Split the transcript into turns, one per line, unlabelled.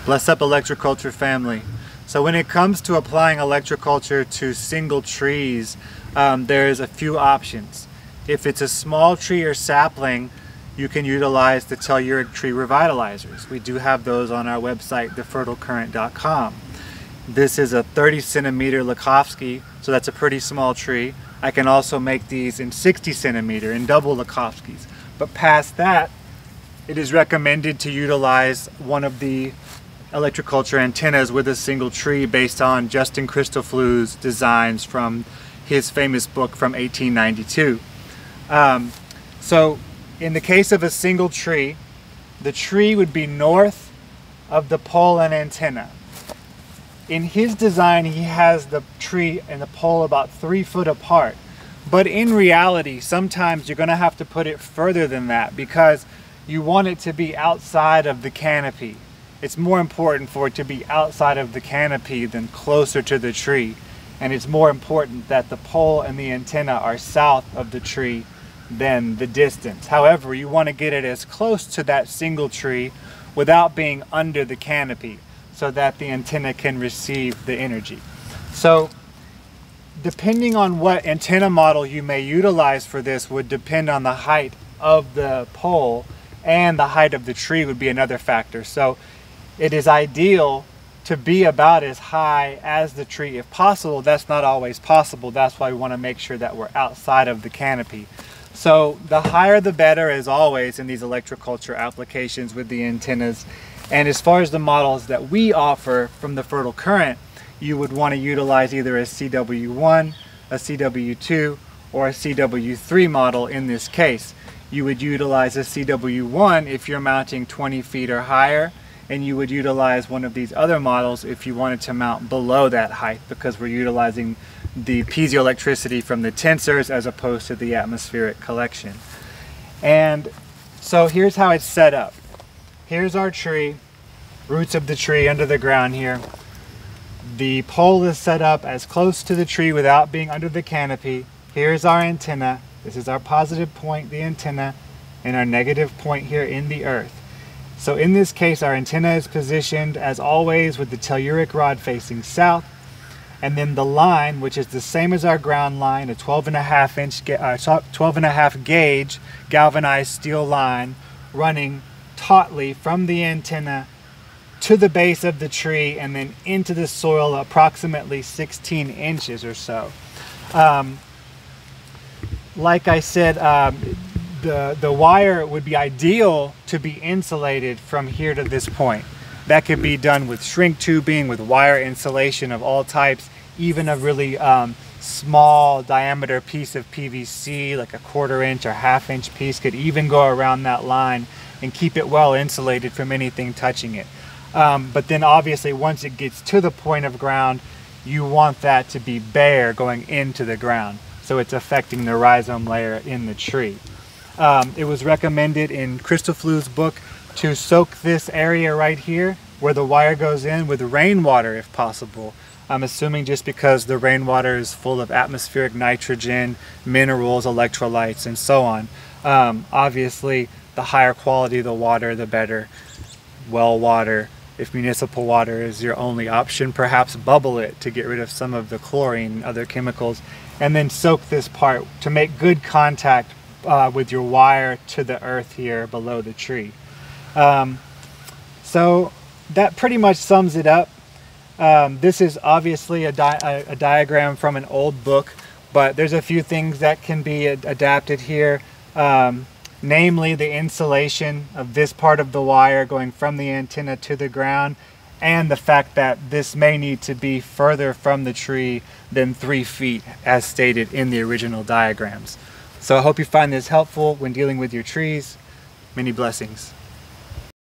Bless up, Electroculture family. So when it comes to applying electroculture to single trees, there's a few options. If it's a small tree or sapling, you can utilize the telluric tree revitalizers. We do have those on our website, thefertilecurrent.com. This is a 30 centimeter Lakovsky, so that's a pretty small tree. I can also make these in 60 centimeter in double Lakovskys. But past that, it is recommended to utilize one of the electroculture antennas with a single tree based on Justin Christofleu's designs from his famous book from 1892. So in the case of a single tree, the tree would be north of the pole and antenna. In his design, he has the tree and the pole about 3 foot apart. But in reality, sometimes you're going to have to put it further than that because you want it to be outside of the canopy. It's more important for it to be outside of the canopy than closer to the tree. And it's more important that the pole and the antenna are south of the tree than the distance. However, you want to get it as close to that single tree without being under the canopy so that the antenna can receive the energy. So depending on what antenna model you may utilize for this would depend on the height of the pole, and the height of the tree would be another factor. So it is ideal to be about as high as the tree if possible. That's not always possible. That's why we want to make sure that we're outside of the canopy. So the higher the better, as always, in these electroculture applications with the antennas. And as far as the models that we offer from the Fertile Current, you would want to utilize either a CW1, a CW2, or a CW3 model in this case. You would utilize a CW1 if you're mounting 20 feet or higher, and you would utilize one of these other models if you wanted to mount below that height, because we're utilizing the piezoelectricity from the tensors as opposed to the atmospheric collection. And so here's how it's set up. Here's our tree, roots of the tree under the ground here. The pole is set up as close to the tree without being under the canopy. Here's our antenna. This is our positive point, the antenna, and our negative point here in the earth. So in this case, our antenna is positioned as always with the telluric rod facing south, and then the line, which is the same as our ground line, a 12.5 gauge galvanized steel line running tautly from the antenna to the base of the tree and then into the soil approximately 16 inches or so. Like I said, the wire would be ideal to be insulated from here to this point. That could be done with shrink tubing, with wire insulation of all types, even a really small diameter piece of PVC, like a 1/4 inch or 1/2 inch piece, could even go around that line and keep it well insulated from anything touching it. But then obviously once it gets to the point of ground, you want that to be bare going into the ground, so it's affecting the rhizome layer in the tree. It was recommended in Christofleu's book to soak this area right here where the wire goes in with rainwater if possible. I'm assuming just because the rainwater is full of atmospheric nitrogen, minerals, electrolytes, and so on. Obviously, the higher quality the water, the better. Well water. If municipal water is your only option, perhaps bubble it to get rid of some of the chlorine and other chemicals, and then soak this part to make good contact with your wire to the earth here below the tree. So that pretty much sums it up. This is obviously a diagram from an old book, but there's a few things that can be adapted here. Namely the insulation of this part of the wire going from the antenna to the ground, and the fact that this may need to be further from the tree than 3 feet as stated in the original diagrams. So I hope you find this helpful when dealing with your trees. Many blessings.